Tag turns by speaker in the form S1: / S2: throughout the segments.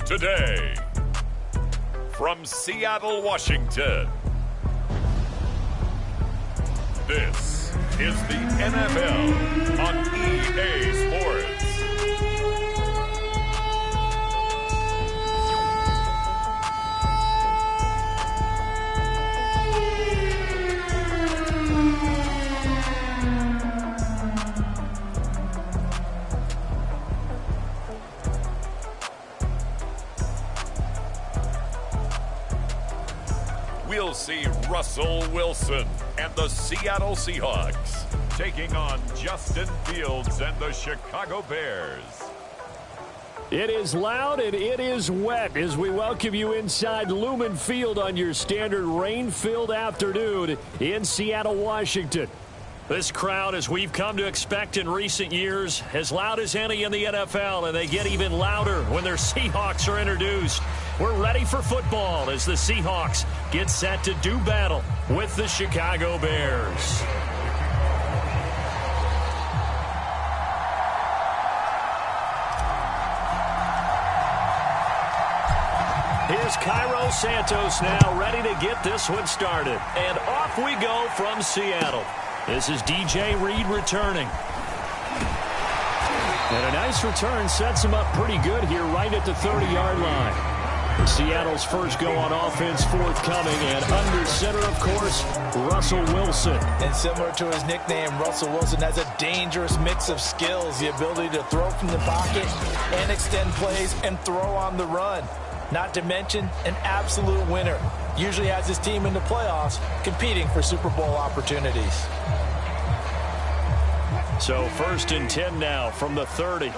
S1: today. From Seattle, Washington, this is the NFL on EA Sports. We'll see Russell Wilson and the Seattle Seahawks taking on Justin Fields and the Chicago Bears.
S2: It is loud and it is wet as we welcome you inside Lumen Field on your standard rain-filled afternoon in Seattle, Washington. This crowd, as we've come to expect in recent years, as loud as any in the NFL, and they get even louder when their Seahawks are introduced. We're ready for football as the Seahawks get set to do battle with the Chicago Bears. Here's Cairo Santos now ready to get this one started. And off we go from Seattle. This is DJ Reed returning. And a nice return sets him up pretty good here right at the 30-yard line. Seattle's first go on offense forthcoming, and under center, of course, Russell Wilson.
S3: And similar to his nickname, Russell Wilson has a dangerous mix of skills, the ability to throw from the pocket and extend plays and throw on the run. Not to mention an absolute winner. Usually has his team in the playoffs competing for Super Bowl opportunities.
S2: So 1st and 10 now from the 30.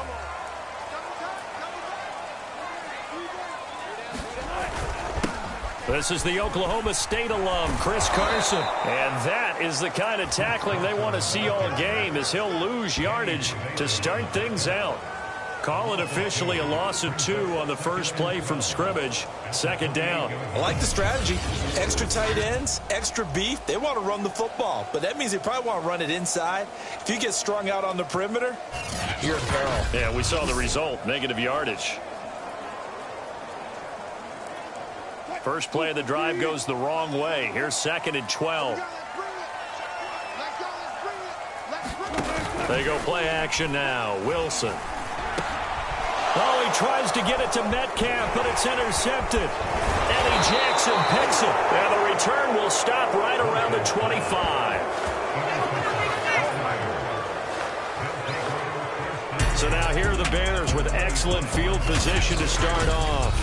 S2: This is the Oklahoma State alum, Chris Carson. And that is the kind of tackling they want to see all game, as he'll lose yardage to start things out. Call it officially a loss of 2 on the first play from scrimmage. 2nd down.
S3: I like the strategy. Extra tight ends, extra beef. They want to run the football, but that means they probably want to run it inside. If you get strung out on the perimeter, you're in peril.
S2: Yeah, we saw the result, negative yardage. First play of the drive goes the wrong way. Here's 2nd and 12. They go play action now. Wilson. Oh, he tries to get it to Metcalf, but it's intercepted. Eddie Jackson picks it. And the return will stop right around the 25. So now here are the Bears with excellent field position to start off.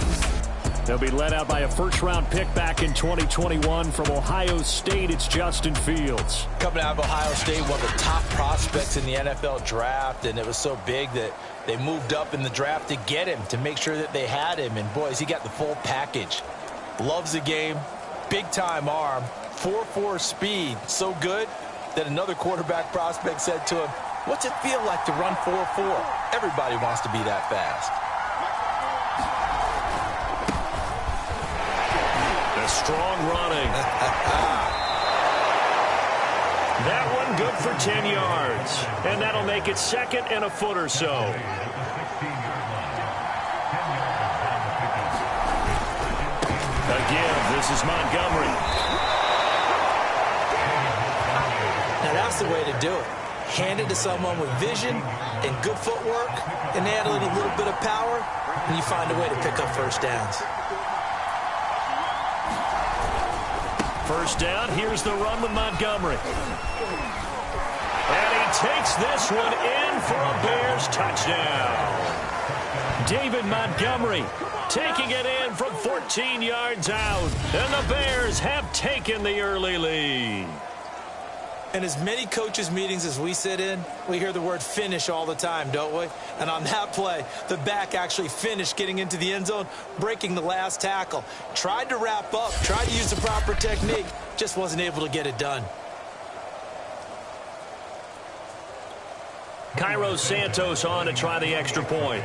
S2: They'll be led out by a first-round pick back in 2021 from Ohio State. It's Justin Fields.
S3: Coming out of Ohio State, one of the top prospects in the NFL draft, and it was so big that they moved up in the draft to get him, to make sure that they had him. And, boys, he got the full package. Loves the game, big-time arm, 4.4 speed, so good that another quarterback prospect said to him, "What's it feel like to run 4.4? Everybody wants to be that fast."
S2: Strong running. That one good for 10 yards. And that'll make it 2nd and a foot or so. Again, this is Montgomery.
S3: Now that's the way to do it. Hand it to someone with vision and good footwork, and add a little bit of power, and you find a way to pick up first downs.
S2: First down, here's the run with Montgomery. And he takes this one in for a Bears touchdown. David Montgomery taking it in from 14 yards out. And the Bears have taken the early lead.
S3: In as many coaches' meetings as we sit in, we hear the word finish all the time, don't we? And on that play, the back actually finished getting into the end zone, breaking the last tackle. Tried to wrap up, tried to use the proper technique, just wasn't able to get it done.
S2: Cairo Santos on to try the extra point.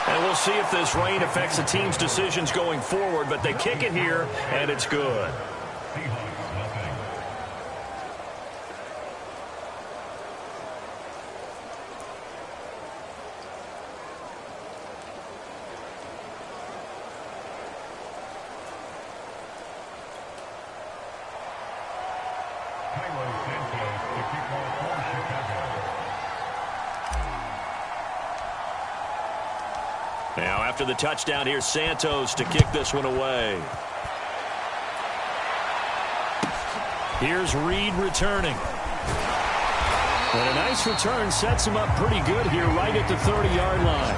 S2: And we'll see if this rain affects the team's decisions going forward, but they kick it here, and it's good. Now after the touchdown, here's Santos to kick this one away. Here's Reed returning. And a nice return sets him up pretty good here right at the 30-yard line.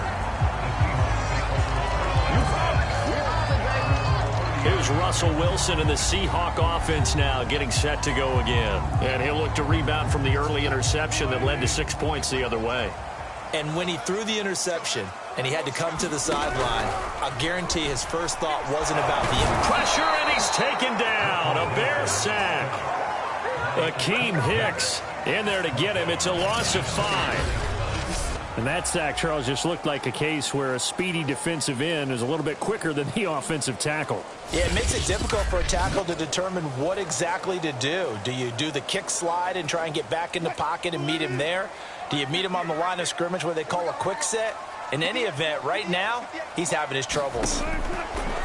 S2: Here's Russell Wilson and the Seahawk offense now getting set to go again. And he'll look to rebound from the early interception that led to 6 points the other way.
S3: And when he threw the interception and he had to come to the sideline, I guarantee his first thought wasn't about the
S2: pressure, and he's taken down. A Bear sack. Akeem Hicks in there to get him. It's a loss of 5. And that sack, Charles, just looked like a case where a speedy defensive end is a little bit quicker than the offensive tackle.
S3: Yeah, it makes it difficult for a tackle to determine what exactly to do. Do you do the kick slide and try and get back in the pocket and meet him there? Do you meet him on the line of scrimmage where they call a quick set? In any event, right now, he's having his troubles.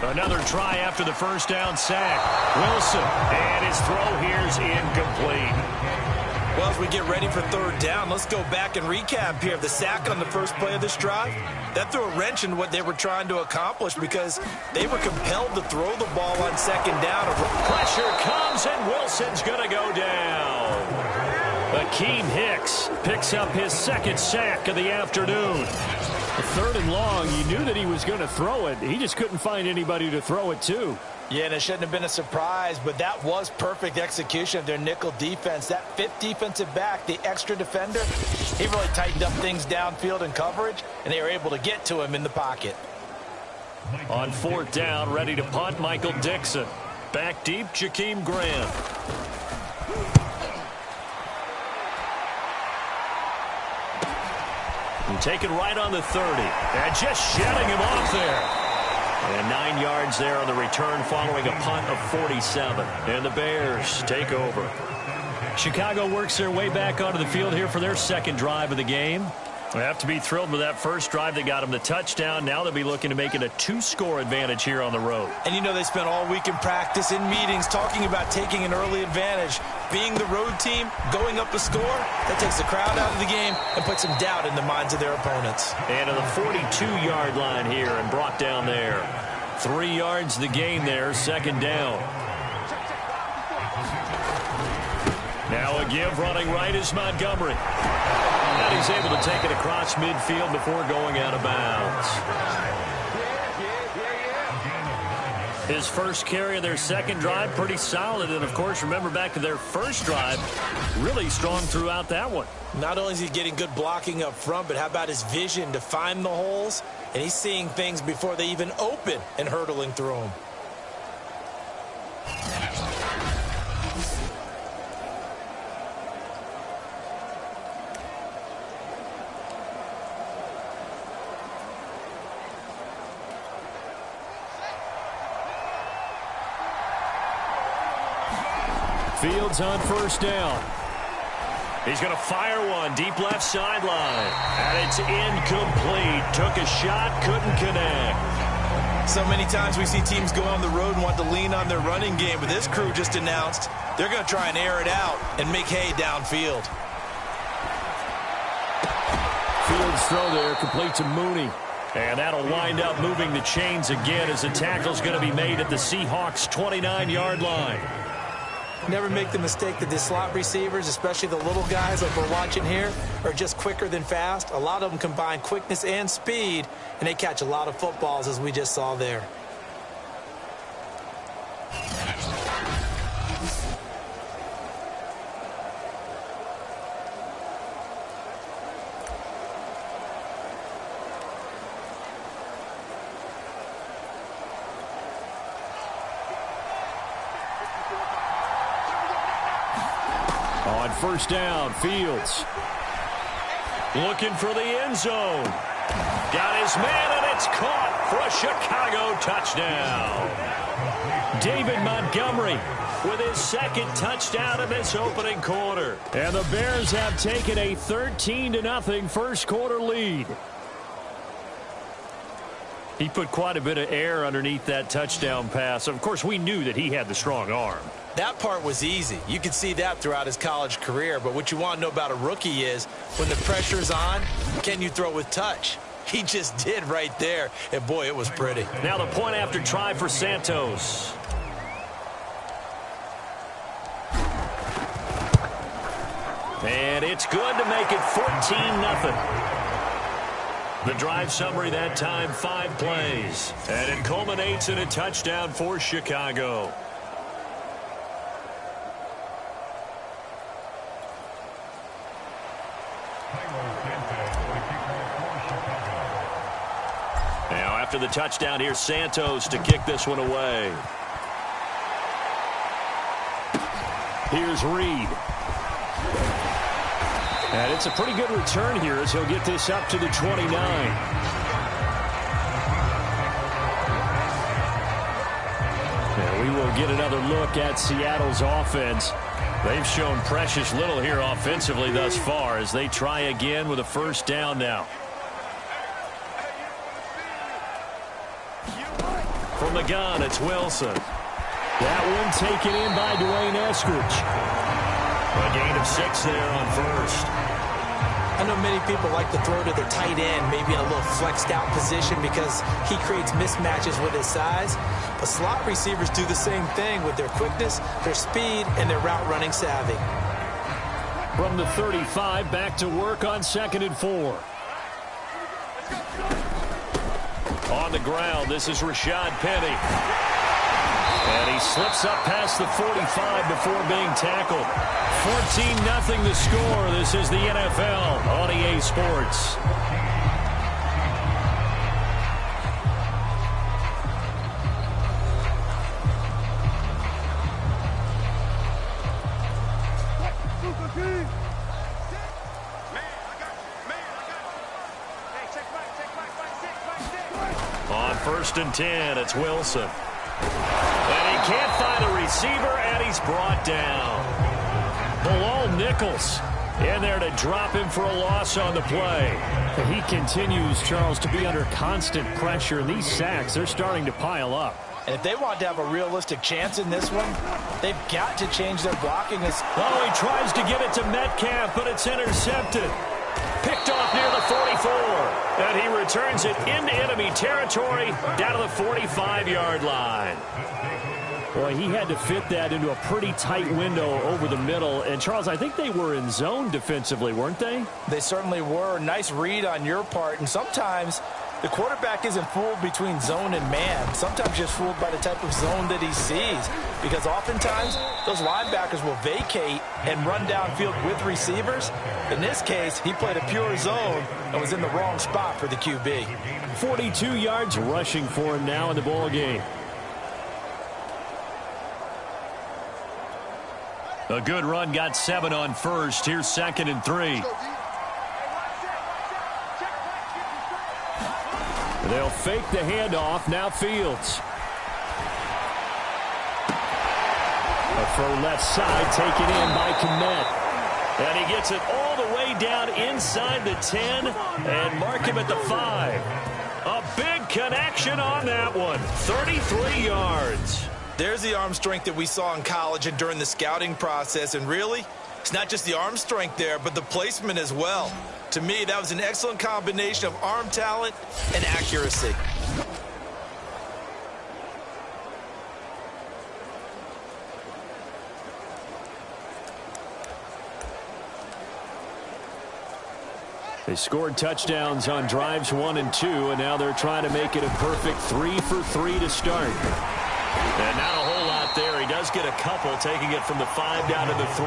S2: Another try after the first down sack. Wilson, and his throw here's incomplete.
S3: Well, as we get ready for third down, let's go back and recap here. The sack on the first play of this drive, that threw a wrench in what they were trying to accomplish because they were compelled to throw the ball on second down.
S2: Pressure comes, and Wilson's going to go down. Akeem Hicks picks up his second sack of the afternoon. The third and long, you knew that he was going to throw it. He just couldn't find anybody to throw it to.
S3: Yeah, and it shouldn't have been a surprise, but that was perfect execution of their nickel defense. That fifth defensive back, the extra defender, he really tightened up things downfield in coverage, and they were able to get to him in the pocket.
S2: On fourth down, ready to punt, Michael Dixon. Back deep, Jakeem Graham. And taken right on the 30. And just shedding him off there. And 9 yards there on the return following a punt of 47. And the Bears take over. Chicago works their way back onto the field here for their second drive of the game. They have to be thrilled with that first drive that got them the touchdown. Now they'll be looking to make it a 2-score advantage here on the road.
S3: And you know they spent all week in practice, in meetings, talking about taking an early advantage. Being the road team, going up a score, that takes the crowd out of the game and puts some doubt in the minds of their opponents.
S2: And to the 42-yard line here and brought down there. 3 yards the gain there, second down. Now a give running right is Montgomery. And he's able to take it across midfield before going out of bounds. His first carry of their second drive, pretty solid. And, of course, remember back to their first drive, really strong throughout that one.
S3: Not only is he getting good blocking up front, but how about his vision to find the holes? And he's seeing things before they even open and hurtling through them.
S2: Fields on first down. He's going to fire one deep left sideline. And it's incomplete. Took a shot, couldn't connect.
S3: So many times we see teams go on the road and want to lean on their running game, but this crew just announced they're going to try and air it out and make hay downfield.
S2: Fields throw there, complete to Mooney. And that'll wind up moving the chains again as the tackle's going to be made at the Seahawks' 29-yard line.
S3: Never make the mistake that the slot receivers, especially the little guys like we're watching here, are just quicker than fast. A lot of them combine quickness and speed, and they catch a lot of footballs, as we just saw there.
S2: On first down, Fields looking for the end zone. Got his man, and it's caught for a Chicago touchdown. David Montgomery with his second touchdown in this opening quarter. And the Bears have taken a 13-0 first quarter lead. He put quite a bit of air underneath that touchdown pass. Of course, we knew that he had the strong arm.
S3: That part was easy. You could see that throughout his college career. But what you want to know about a rookie is when the pressure's on, can you throw with touch? He just did right there. And, boy, it was pretty.
S2: Now the point after try for Santos. And it's good to make it 14-0. The drive summary that time, 5 plays. And it culminates in a touchdown for Chicago. Now after the touchdown, here's Santos to kick this one away. Here's Reed. And it's a pretty good return here as he'll get this up to the 29. And we will get another look at Seattle's offense. They've shown precious little here offensively thus far as they try again with a first down now. From the gun, it's Wilson. That one taken in by Dwayne Eskridge. A gain of 6 there on first.
S3: I know many people like to throw to the tight end, maybe in a little flexed out position because he creates mismatches with his size. But slot receivers do the same thing with their quickness, their speed, and their route running savvy.
S2: From the 35, back to work on 2nd and 4. On the ground, this is Rashad Penny. And he slips up past the 45 before being tackled. 14-0 the score. This is the NFL on EA Sports. On 1st and 10, it's Wilson. And he can't find a receiver, and he's brought down. Bilal Nichols in there to drop him for a loss on the play. He continues, Charles, to be under constant pressure. These sacks, they're starting to pile up.
S3: And if they want to have a realistic chance in this one, they've got to change their blocking.
S2: Oh, he tries to get it to Metcalf, but it's intercepted. Picked off near the 44. And he returns it into enemy territory down to the 45-yard line. Boy, he had to fit that into a pretty tight window over the middle. And, Charles, I think they were in zone defensively, weren't they?
S3: They certainly were. Nice read on your part. And sometimes the quarterback isn't fooled between zone and man. Sometimes just fooled by the type of zone that he sees. Because oftentimes, those linebackers will vacate and run downfield with receivers. In this case, he played a pure zone and was in the wrong spot for the QB.
S2: 42 yards rushing for him now in the ball game. A good run, got 7 on first. Here's 2nd and 3. They'll fake the handoff. Now Fields. A throw left side taken in by Kmet. And he gets it all the way down inside the 10 and mark him at the 5. A big connection on that one. 33 yards.
S3: There's the arm strength that we saw in college and during the scouting process. And really, it's not just the arm strength there, but the placement as well. To me, that was an excellent combination of arm talent and accuracy.
S2: They scored touchdowns on drives 1 and 2, and now they're trying to make it a perfect 3 for 3 to start. And not a whole lot there. He does get a couple, taking it from the 5 down to the 3.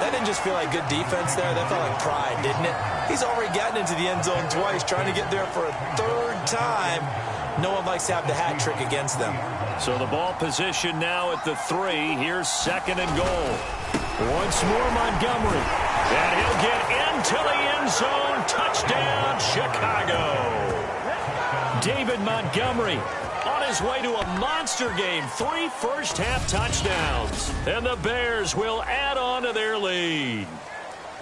S3: That didn't just feel like good defense there. That felt like pride, didn't it? He's already gotten into the end zone twice, trying to get there for a 3rd time. No one likes to have the hat trick against them.
S2: So the ball position now at the 3. Here's 2nd and goal. Once more Montgomery. And he'll get into the end zone. Touchdown, Chicago. David Montgomery on his way to a monster game. 3 first-half touchdowns. And the Bears will add on to their lead.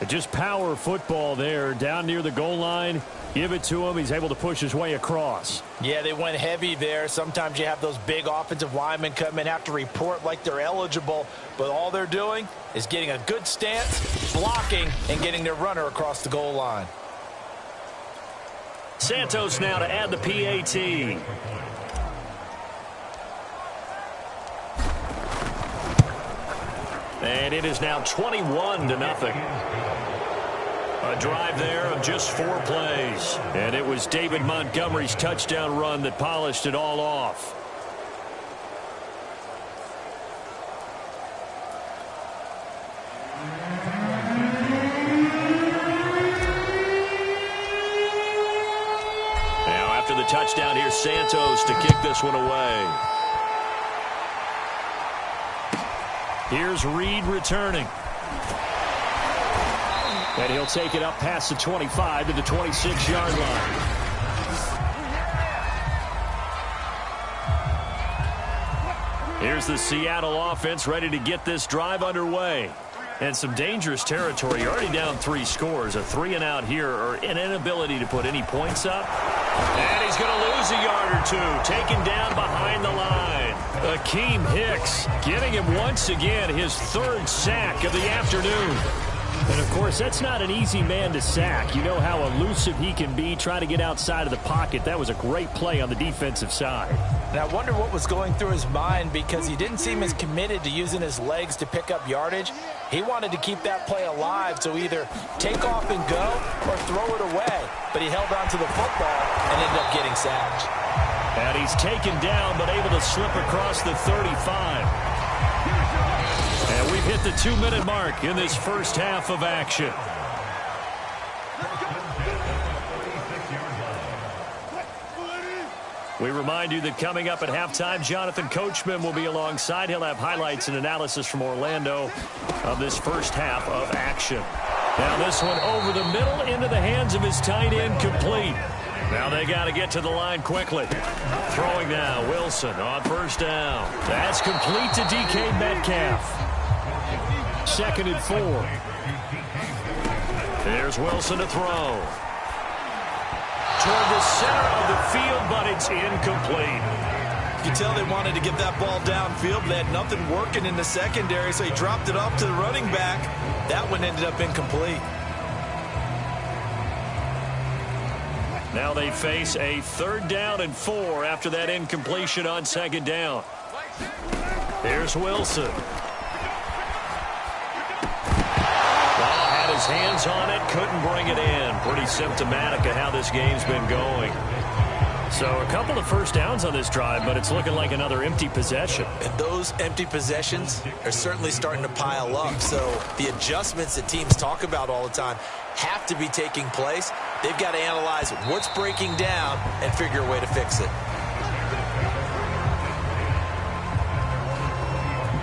S2: Just power football there, down near the goal line. Give it to him. He's able to push his way across.
S3: Yeah, they went heavy there. Sometimes you have those big offensive linemen come in, have to report like they're eligible, but all they're doing is getting a good stance, blocking, and getting their runner across the goal line.
S2: Santos now to add the PAT. And it is now 21-0. A drive there of just 4 plays. And it was David Montgomery's touchdown run that polished it all off. Now after the touchdown, here's Santos to kick this one away. Here's Reed returning. And he'll take it up past the 25 to the 26-yard line. Here's the Seattle offense ready to get this drive underway. And some dangerous territory. You're already down 3 scores. A 3-and-out here, or an inability to put any points up. And he's going to lose a yard or 2. Taken down behind the line. Akeem Hicks getting him once again his 3rd sack of the afternoon. And, of course, that's not an easy man to sack. You know how elusive he can be, trying to get outside of the pocket. That was a great play on the defensive side.
S3: And I wonder what was going through his mind, because he didn't seem as committed to using his legs to pick up yardage. He wanted to keep that play alive, so either take off and go or throw it away. But he held on to the football and ended up getting sacked.
S2: And he's taken down but able to slip across the 35. And we've hit the 2-minute mark in this first half of action. We remind you that coming up at halftime, Jonathan Coachman will be alongside. He'll have highlights and analysis from Orlando of this first half of action. Now this one over the middle into the hands of his tight end, complete. Now they got to get to the line quickly. Throwing now, Wilson on first down. That's complete to DK Metcalf. 2nd and 4. There's Wilson to throw. Toward the center of the field, but it's incomplete.
S3: You can tell they wanted to get that ball downfield, but they had nothing working in the secondary, so he dropped it off to the running back. That one ended up incomplete.
S2: Now they face a 3rd down and 4 after that incompletion on 2nd down. Here's Wilson. Had his hands on it, couldn't bring it in. Pretty symptomatic of how this game's been going. So a couple of first downs on this drive, but it's looking like another empty possession.
S3: And those empty possessions are certainly starting to pile up. So the adjustments that teams talk about all the time have to be taking place. They've got to analyze what's breaking down and figure a way to fix it.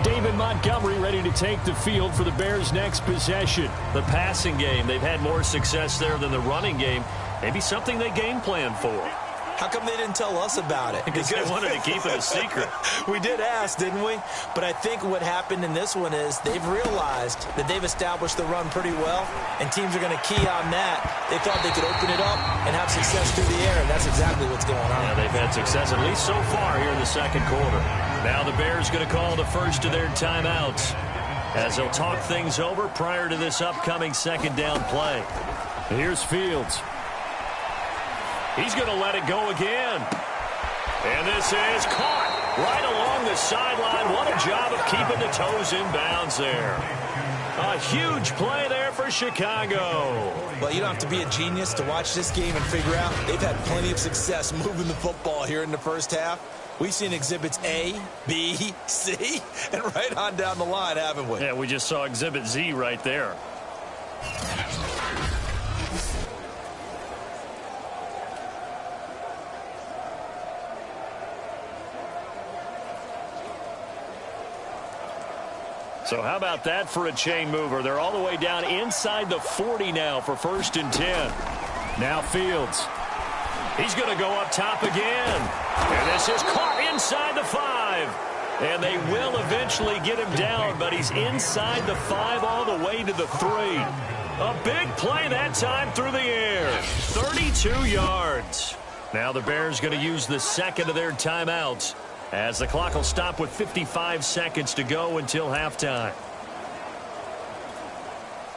S2: David Montgomery ready to take the field for the Bears' next possession. The passing game, they've had more success there than the running game. Maybe something they game plan for.
S3: How come they didn't tell us about it?
S2: Because they wanted to keep it a secret.
S3: We did ask, didn't we? But I think what happened in this one is they've realized that they've established the run pretty well, and teams are going to key on that. They thought they could open it up and have success through the air, and that's exactly what's going on.
S2: Yeah, they've had success, at least so far here in the 2nd quarter. Now the Bears going to call the first of their timeouts as they'll talk things over prior to this upcoming 2nd down play. Here's Fields. He's going to let it go again. And this is caught right along the sideline. What a job of keeping the toes in bounds there. A huge play there for Chicago.
S3: Well, you don't have to be a genius to watch this game and figure out they've had plenty of success moving the football here in the first half. We've seen exhibits A, B, C, and right on down the line, haven't we?
S2: Yeah, we just saw exhibit Z right there. So how about that for a chain mover? They're all the way down inside the 40 now for 1st and 10. Now Fields. He's going to go up top again. And this is caught inside the 5. And they will eventually get him down, but he's inside the 5 all the way to the 3. A big play that time through the air. 32 yards. Now the Bears going to use the second of their timeouts as the clock will stop with 55 seconds to go until halftime.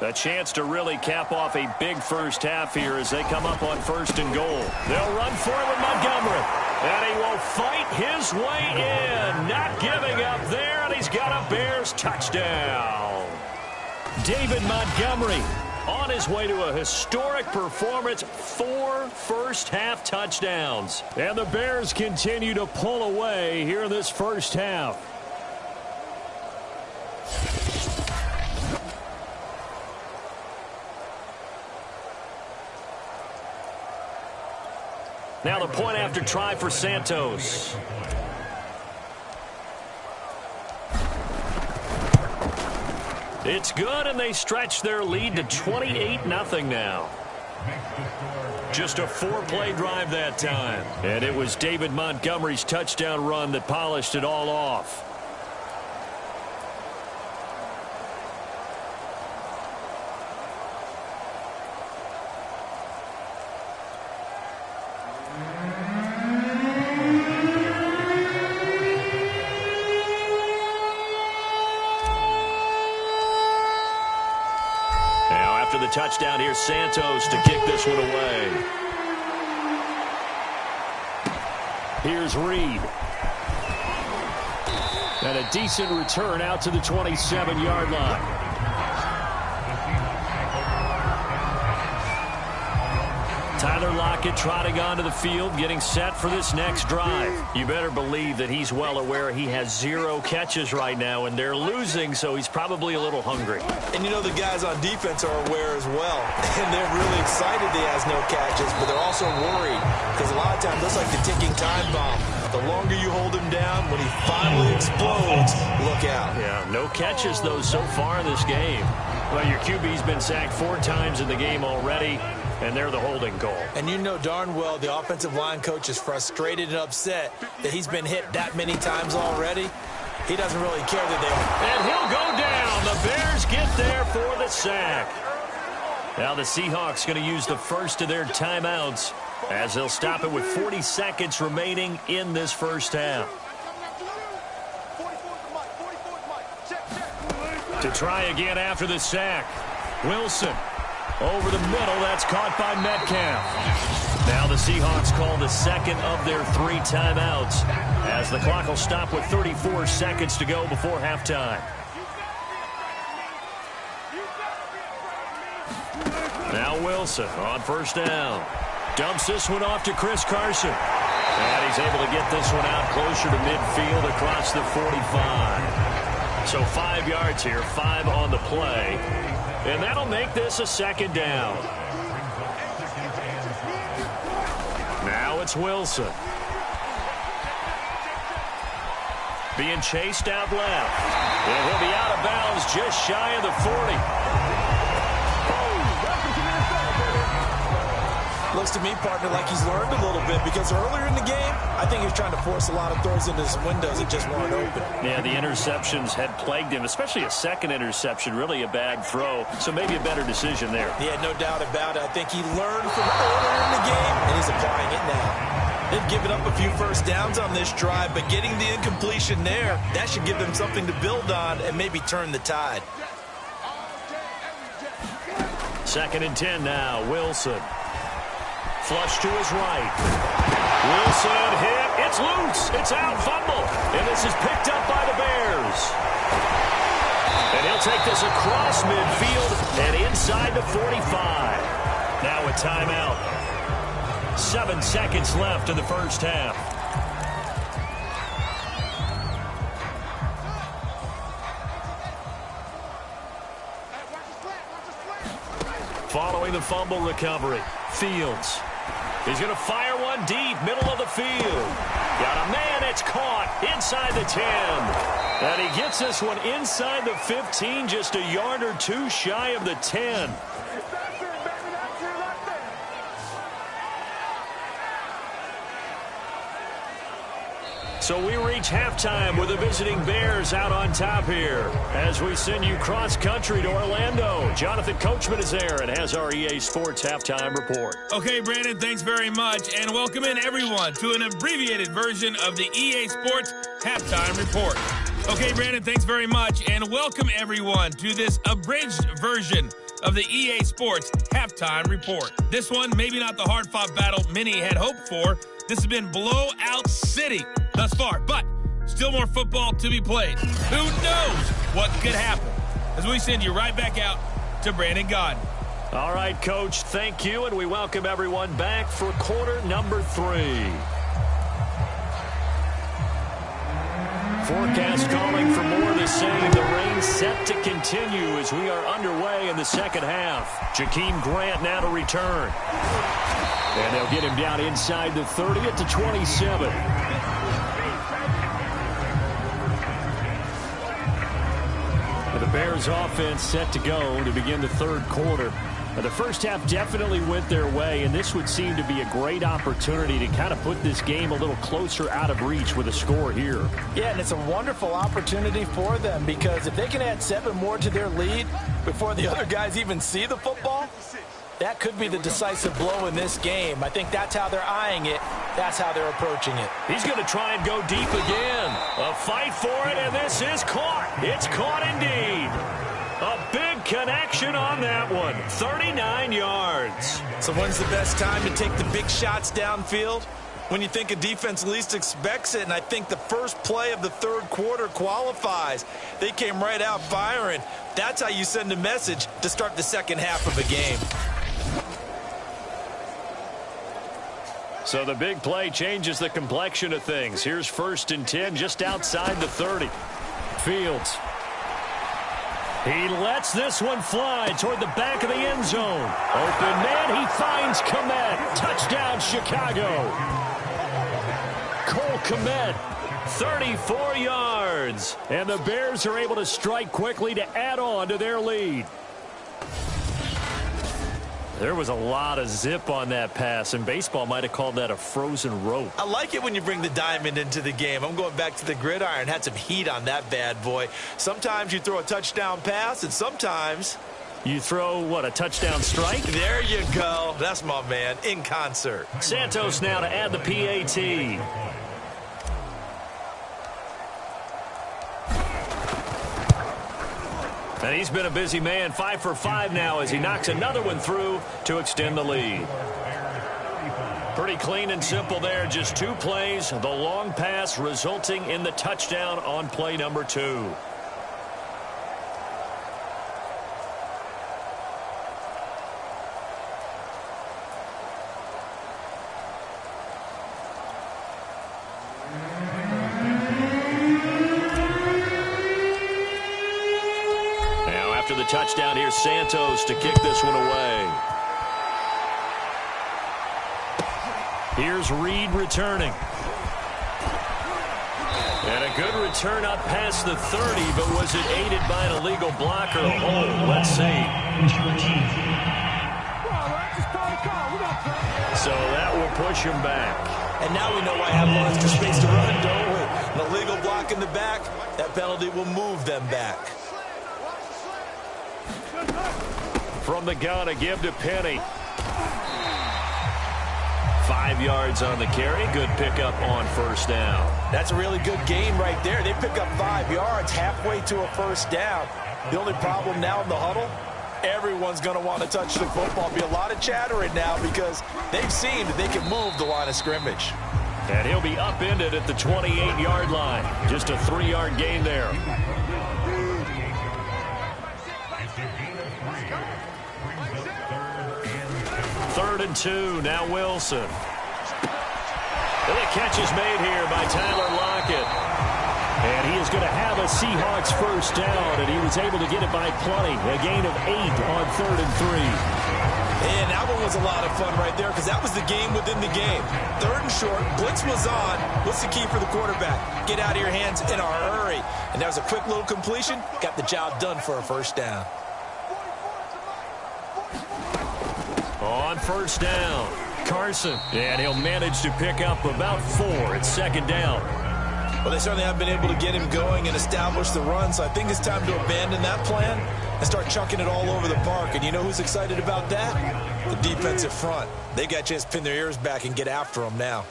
S2: A chance to really cap off a big first half here as they come up on 1st and goal. They'll run for it with Montgomery. And he will fight his way in. Not giving up there, and he's got a Bears touchdown. David Montgomery on his way to a historic performance, 4 first-half touchdowns. And the Bears continue to pull away here in this first half. Now the point after try for Santos. It's good, and they stretch their lead to 28-0 now. Just a 4-play drive that time. And it was David Montgomery's touchdown run that polished it all off. Touchdown here, Santos to kick this one away. Here's Reed. And a decent return out to the 27-yard line. Tyler Lockett trotting onto the field, getting set for this next drive. You better believe that he's well aware he has 0 catches right now, and they're losing, so he's probably a little hungry.
S3: And you know the guys on defense are aware as well. And they're really excited that he has no catches, but they're also worried because a lot of times that's like the ticking time bomb. The longer you hold him down, when he finally explodes, look out.
S2: Yeah, no catches, though, so far in this game. Well, your QB's been sacked 4 times in the game already, and they're the holding goal.
S3: And you know darn well the offensive line coach is frustrated and upset that he's been hit that many times already. He doesn't really care that they...
S2: And he'll go down. The Bears get there for the sack. Now the Seahawks going to use the first of their timeouts as they'll stop it with 40 seconds remaining in this first half. To try again after the sack. Wilson over the middle. That's caught by Metcalf. Now the Seahawks call the second of their 3 timeouts as the clock will stop with 34 seconds to go before halftime. Now Wilson on first down. Dumps this one off to Chris Carson. And he's able to get this one out closer to midfield across the 45. So 5 yards here, 5 on the play. And that'll make this a second down. Now it's Wilson. Being chased out left. And he'll be out of bounds just shy of the 40.
S3: Looks to me, partner, like he's learned a little bit because earlier in the game, I think he was trying to force a lot of throws into his windows that just weren't open.
S2: Yeah, the interceptions had plagued him, especially a second interception, really a bad throw. So maybe a better decision there.
S3: Yeah, no doubt about it. I think he learned from earlier in the game, and he's applying it now. They've given up a few first downs on this drive, but getting the incompletion there, that should give them something to build on and maybe turn the tide.
S2: 2nd and 10 now, Wilson. Flush to his right. Wilson hit. It's loose. It's out. Fumble. And this is picked up by the Bears. And he'll take this across midfield and inside the 45. Now a timeout. 7 seconds left in the first half. Following the fumble recovery, Fields. He's going to fire one deep, middle of the field. Got a man, it's caught inside the 10. And he gets this one inside the 15, just a yard or 2 shy of the 10. So we reach halftime with the visiting Bears out on top here as we send you cross-country to Orlando. Jonathan Coachman is there and has our EA Sports Halftime Report.
S4: Okay, Brandon, thanks very much, and welcome in everyone to an abbreviated version of the EA Sports Halftime Report. Okay, Brandon, thanks very much, and welcome everyone to this abridged version of the EA Sports Halftime Report. This one, maybe not the hard-fought battle many had hoped for. This has been blowout city thus far, but still more football to be played. Who knows what could happen as we send you right back out to Brandon Gaudin.
S2: All right, Coach, thank you, and we welcome everyone back for quarter number 3. Forecast calling for more of the same. The rain set to continue as we are underway in the second half. Jakeem Grant now to return. And they'll get him down inside the 30 at the 27. The Bears offense set to go to begin the third quarter. The first half definitely went their way, and this would seem to be a great opportunity to kind of put this game a little closer out of reach with a score here.
S3: Yeah, and it's a wonderful opportunity for them because if they can add 7 more to their lead before the other guys even see the football, that could be the decisive blow in this game. I think that's how they're eyeing it. That's how they're approaching it.
S2: He's going to try and go deep again. A fight for it, and this is caught. It's caught indeed. A big connection on that one. 39 yards.
S3: So when's the best time to take the big shots downfield? When you think a defense least expects it, and I think the first play of the third quarter qualifies. They came right out firing. That's how you send a message to start the second half of a game.
S2: So the big play changes the complexion of things. Here's 1st and 10 just outside the 30. Fields. He lets this one fly toward the back of the end zone. Open man, he finds Kmet. Touchdown, Chicago. Cole Kmet, 34 yards. And the Bears are able to strike quickly to add on to their lead. There was a lot of zip on that pass, and baseball might have called that a frozen rope.
S3: I like it when you bring the diamond into the game. I'm going back to the gridiron. Had some heat on that bad boy. Sometimes you throw a touchdown pass, and sometimes
S2: you throw, what, a touchdown strike?
S3: There you go. That's my man, in concert.
S2: Santos now to add the PAT. And he's been a busy man, 5 for 5 now as he knocks another one through to extend the lead. Pretty clean and simple there, just 2 plays. The long pass resulting in the touchdown on play number 2. Touchdown here, Santos to kick this one away. Here's Reed returning. And a good return up past the 30, but was it aided by an illegal block or a hold? Let's see. So that will push him back.
S3: And now we know why I have monster space to run, don't we? An illegal block in the back, that penalty will move them back.
S2: From the gun, a give to Penny. 5 yards on the carry. Good pickup on first down.
S3: That's a really good gain right there. They pick up 5 yards halfway to a first down. The only problem now in the huddle, everyone's going to want to touch the football. Be a lot of chattering now because they've seen that they can move the line of scrimmage.
S2: And he'll be upended at the 28-yard line. Just a 3-yard gain there. 3rd and 2, now Wilson. And the catch is made here by Tyler Lockett. And he is going to have a Seahawks first down, and he was able to get it by plenty. A gain of 8 on 3rd and 3.
S3: And that one was a lot of fun right there because that was the game within the game. 3rd and short, blitz was on. What's the key for the quarterback? Get out of your hands in a hurry. And that was a quick little completion. Got the job done for a first down.
S2: On first down, Carson. And he'll manage to pick up about 4 at 2nd down.
S3: Well, they certainly have been able to get him going and establish the run, so I think it's time to abandon that plan and start chucking it all over the park. And you know who's excited about that? The defensive front. They got a chance to pin their ears back and get after him now.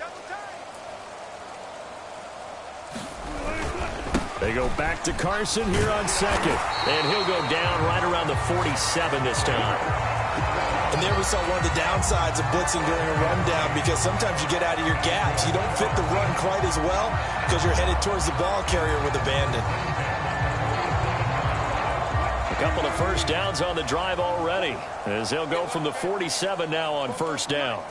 S2: They go back to Carson here on second. And he'll go down right around the 47 this time.
S3: And there we saw one of the downsides of blitzing during a rundown, because sometimes you get out of your gaps. You don't fit the run quite as well because you're headed towards the ball carrier with abandon.
S2: A couple of first downs on the drive already, as they'll go from the 47 now on first down.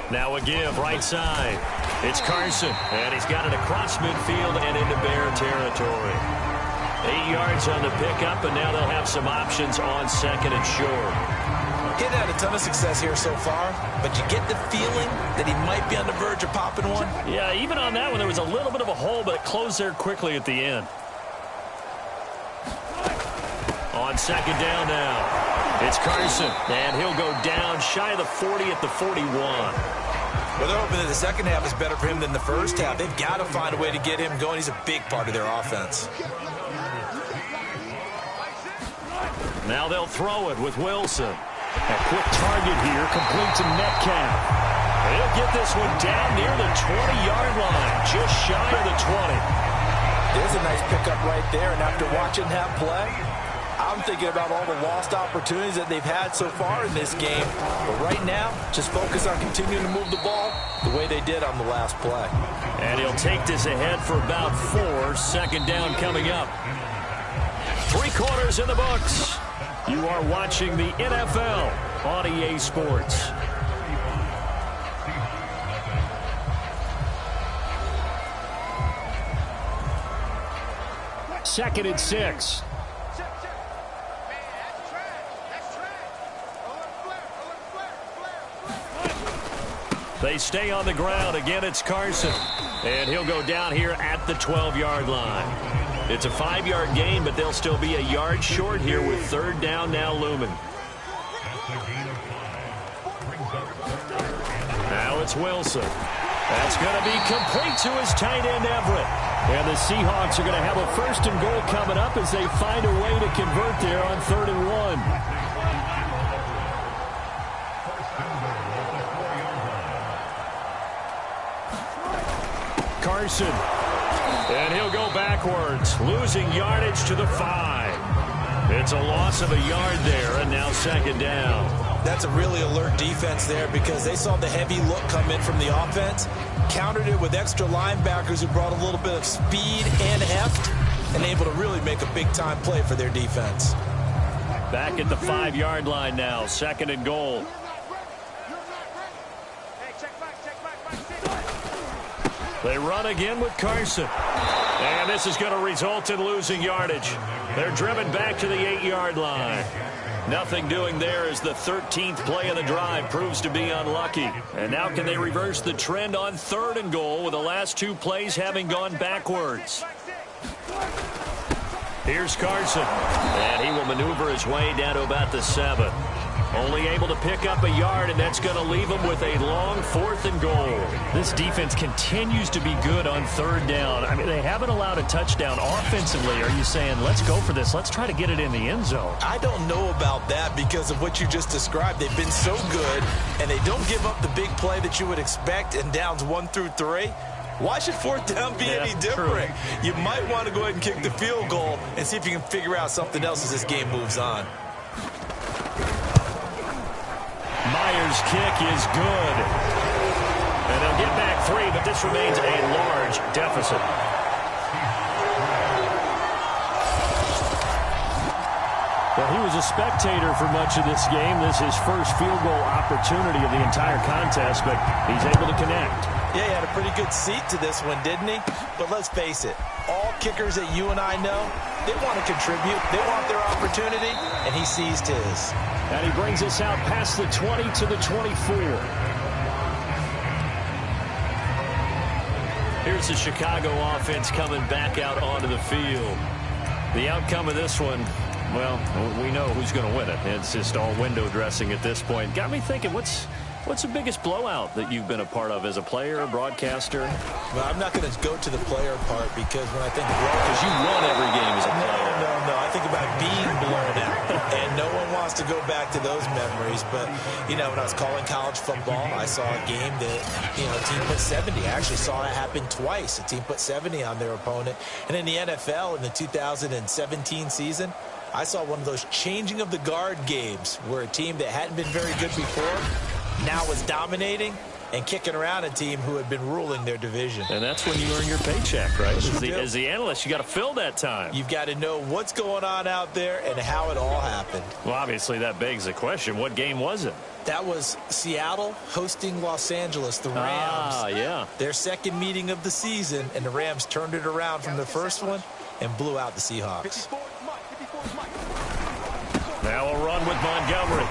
S2: Now a give right side. It's Carson, and he's got it across midfield and into Bear territory. 8 yards on the pickup, and now they'll have some options on second and short.
S3: He's had a ton of success here so far, but you get the feeling that he might be on the verge of popping one.
S2: Yeah, even on that one, there was a little bit of a hole, but it closed there quickly at the end. On second down now, it's Carson, and he'll go down shy of the 40 at the 41.
S3: Well, they're hoping that the second half is better for him than the first half. They've got to find a way to get him going. He's a big part of their offense.
S2: Now they'll throw it with Wilson. A quick target here, complete to Metcalf. He'll get this one down near the 20-yard line, just shy of the 20.
S3: There's a nice pickup right there, and after watching that play, I'm thinking about all the lost opportunities that they've had so far in this game. But right now, just focus on continuing to move the ball the way they did on the last play.
S2: And he'll take this ahead for about 4. Second down coming up. 3 quarters in the books. You are watching the NFL on EA Sports. Second and 6. They stay on the ground. Again, it's Carson. And he'll go down here at the 12-yard line. It's a 5-yard gain, but they'll still be a yard short here with third down now looming. Now it's Wilson. That's going to be complete to his tight end, Everett. And the Seahawks are going to have a first and goal coming up as they find a way to convert there on 3rd and 1. Carson. And he'll go backwards, losing yardage to the 5. It's a loss of a yard there, and now second down.
S3: That's a really alert defense there, because they saw the heavy look come in from the offense, countered it with extra linebackers who brought a little bit of speed and heft, and able to really make a big-time play for their defense.
S2: Back at the 5-yard line now, second and goal. They run again with Carson. And this is going to result in losing yardage. They're driven back to the 8-yard line. Nothing doing there as the 13th play of the drive proves to be unlucky. And now can they reverse the trend on 3rd and goal with the last 2 plays having gone backwards? Here's Carson. And he will maneuver his way down to about the 7. Only able to pick up a yard, and that's going to leave him with a long 4th and goal. This defense continues to be good on 3rd down. I mean, they haven't allowed a touchdown. Offensively, are you saying, let's go for this, let's try to get it in the end zone?
S3: I don't know about that because of what you just described. They've been so good, and they don't give up the big play that you would expect in downs 1 through 3. Why should 4th down be any different? True. You might want to go ahead and kick the field goal and see if you can figure out something else as this game moves on.
S2: Myers' kick is good. And they'll get back 3, but this remains a large deficit. Well, he was a spectator for much of this game. This is his first field goal opportunity of the entire contest, but he's able to connect.
S3: Yeah, he had a pretty good seat to this one, didn't he? But let's face it, all kickers that you and I know, they want to contribute. They want their opportunity, and he seized his.
S2: And he brings us out past the 20 to the 24. Here's the Chicago offense coming back out onto the field. The outcome of this one, well, we know who's going to win it. It's just all window dressing at this point. Got me thinking, what's What's the biggest blowout that you've been a part of as a player, a broadcaster?
S3: Well, I'm not going to go to the player part because when I think of
S2: because you won every game as a player.
S3: No. I think about being blown out, and no one wants to go back to those memories. But, when I was calling college football, I saw a game that, a team put 70. I actually saw it happen twice. A team put 70 on their opponent. And in the NFL in the 2017 season, I saw one of those changing of the guard games where a team that hadn't been very good before now was dominating and kicking around a team who had been ruling their division.
S2: And that's when you earn your paycheck, right? As the analyst, you got to fill that time.
S3: You've got to know what's going on out there and how it all happened.
S2: Well, obviously, that begs the question, what game was it?
S3: That was Seattle hosting Los Angeles, the Rams.
S2: Yeah.
S3: Their second meeting of the season, and the Rams turned it around from the first one and blew out the Seahawks.
S2: Now a run with Montgomery.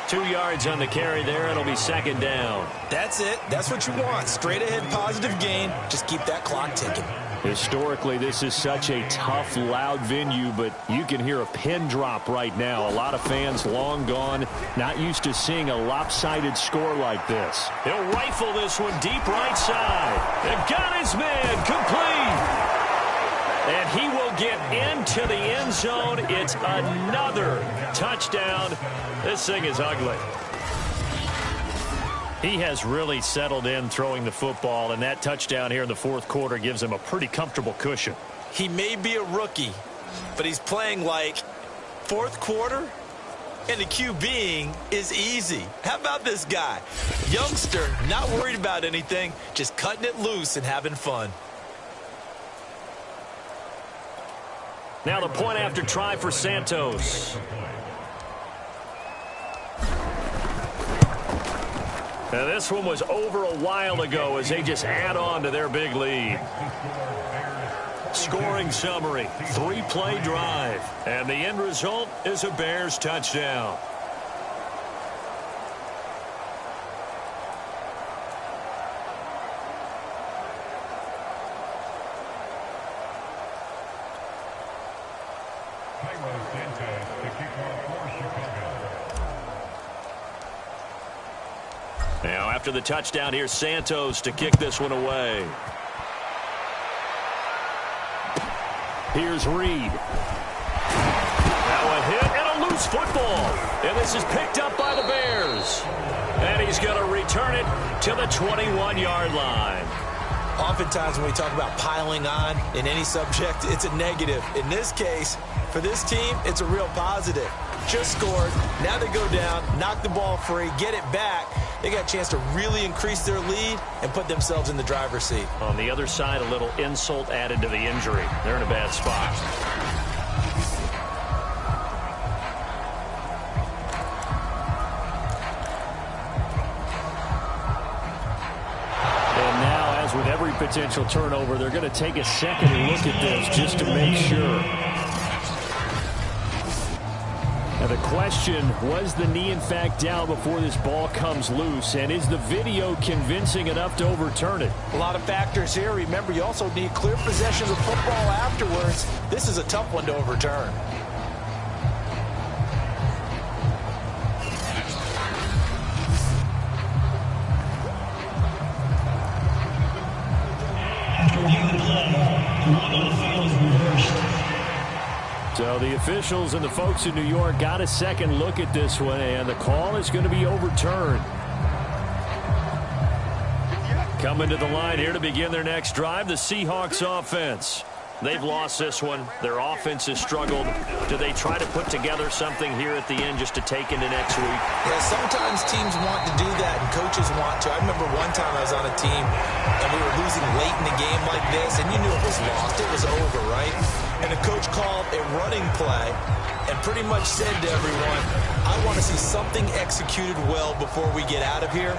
S2: 2 yards on the carry there. It'll be second down.
S3: That's it. That's what you want. Straight ahead positive gain. Just keep that clock ticking.
S2: Historically, this is such a tough, loud venue, but you can hear a pin drop right now. A lot of fans long gone, not used to seeing a lopsided score like this. He'll rifle this one deep right side. And got his man complete. And he will get into the end zone. It's another touchdown. This thing is ugly. He has really settled in throwing the football, and that touchdown here in the fourth quarter gives him a pretty comfortable cushion.
S3: He may be a rookie, but he's playing like fourth quarter, and the QBing is easy. How about this guy? Youngster, not worried about anything, just cutting it loose and having fun.
S2: Now the point after try for Santos. Now this one was over a while ago as they just add on to their big lead. Scoring summary, 3-play drive. And the end result is a Bears touchdown. Now after the touchdown, here's Santos to kick this one away. Here's Reed. Now a hit and a loose football. And this is picked up by the Bears. And he's going to return it to the 21-yard line.
S3: Oftentimes when we talk about piling on in any subject, it's a negative. In this case, for this team, it's a real positive. Just scored. Now they go down, knock the ball free, get it back. They got a chance to really increase their lead and put themselves in the driver's seat.
S2: On the other side, a little insult added to the injury. They're in a bad spot. And now, as with every potential turnover, they're going to take a second look at this just to make sure. Now the question, was the knee in fact down before this ball comes loose? And is the video convincing enough to overturn it?
S3: A lot of factors here. Remember, you also need clear possession of football afterwards. This is a tough one to overturn.
S2: So the officials and the folks in New York got a second look at this one, and the call is going to be overturned. Coming to the line here to begin their next drive, the Seahawks offense. They've lost this one. Their offense has struggled. Do they try to put together something here at the end just to take into next week?
S3: Yeah, sometimes teams want to do that, and coaches want to. I remember one time I was on a team, and we were losing late in the game like this, and you knew it was lost. It was over, right? And the coach called a running play and pretty much said to everyone, I want to see something executed well before we get out of here.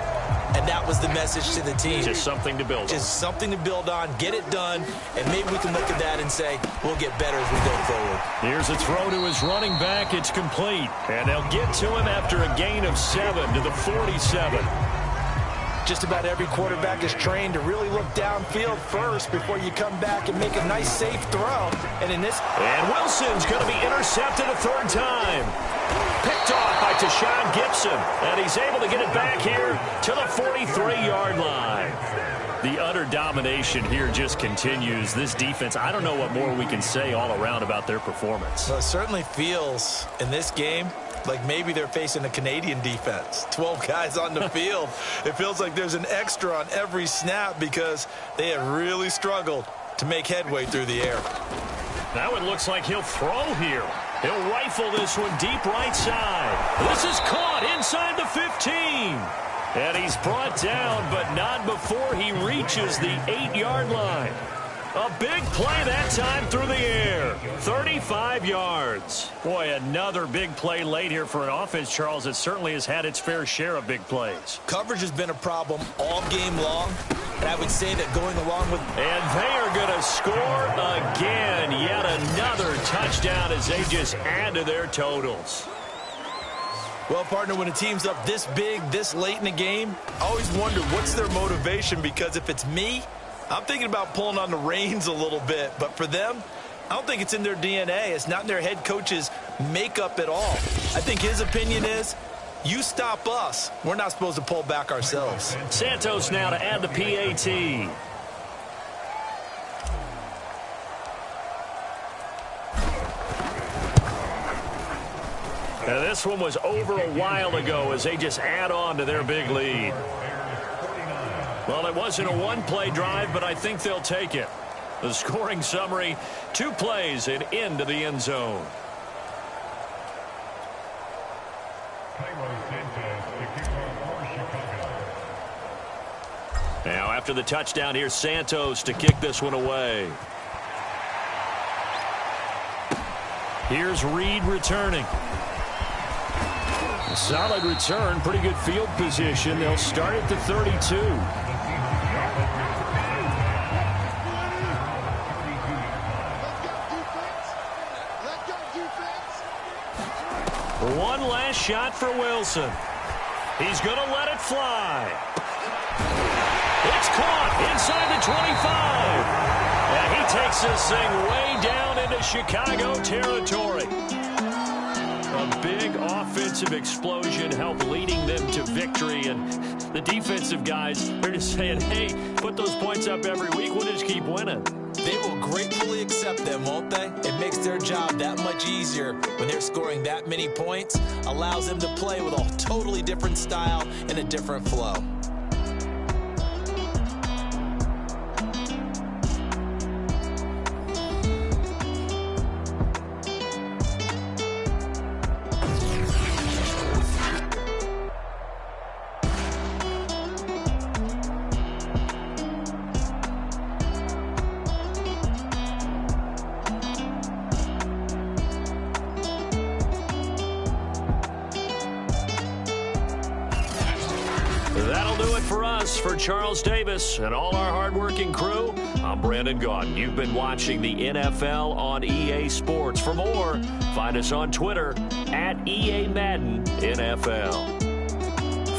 S3: And that was the message to the team.
S2: Just something to build on.
S3: Just something to build on, get it done, and maybe we can look at that and say, we'll get better as we go forward.
S2: Here's a throw to his running back. It's complete. And they'll get to him after a gain of 7 to the 47.
S3: Just about every quarterback is trained to really look downfield first before you come back and make a nice, safe throw. And in this...
S2: And Wilson's going to be intercepted a third time. Picked off by to Sean Gibson, and he's able to get it back here to the 43-yard line. The utter domination here just continues. This defense, I don't know what more we can say all around about their performance.
S3: Well, it certainly feels in this game like maybe they're facing a Canadian defense. 12 guys on the field. It feels like there's an extra on every snap because they have really struggled to make headway through the air.
S2: Now it looks like he'll throw here. He'll rifle this one deep right side. This is caught inside the 15. And he's brought down, but not before he reaches the 8-yard line. A big play that time through the air. 35 yards. Boy, another big play late here for an offense, Charles, that certainly has had its fair share of big plays.
S3: Coverage has been a problem all game long, and I would say that going along with...
S2: And they are going to score again. Yet another touchdown as they just add to their totals.
S3: Well, partner, when a team's up this big, this late in the game, I always wonder what's their motivation, because if it's me, I'm thinking about pulling on the reins a little bit. But for them, I don't think it's in their DNA. It's not in their head coach's makeup at all. I think his opinion is, you stop us, we're not supposed to pull back ourselves.
S2: Santos now to add the PAT. Now this one was over a while ago as they just add on to their big lead. Well, it wasn't a one-play drive, but I think they'll take it. The scoring summary, 2 plays and into the end zone. Now after the touchdown, here's Santos to kick this one away. Here's Reed returning. A solid return, pretty good field position. They'll start at the 32. One last shot for Wilson. He's going to let it fly. It's caught inside the 25. And he takes this thing way down into Chicago territory. A big offensive explosion helped leading them to victory. And the defensive guys, they're just saying, hey, put those points up every week. We'll just keep winning.
S3: They will gratefully accept them, won't they? It makes their job that much easier when they're scoring that many points. Allows them to play with a totally different style and a different flow.
S2: That'll do it for us. For Charles Davis and all our hardworking crew, I'm Brandon Gaudin. You've been watching the NFL on EA Sports. For more, find us on Twitter at EA Madden NFL.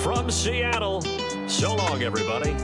S2: From Seattle, so long, everybody.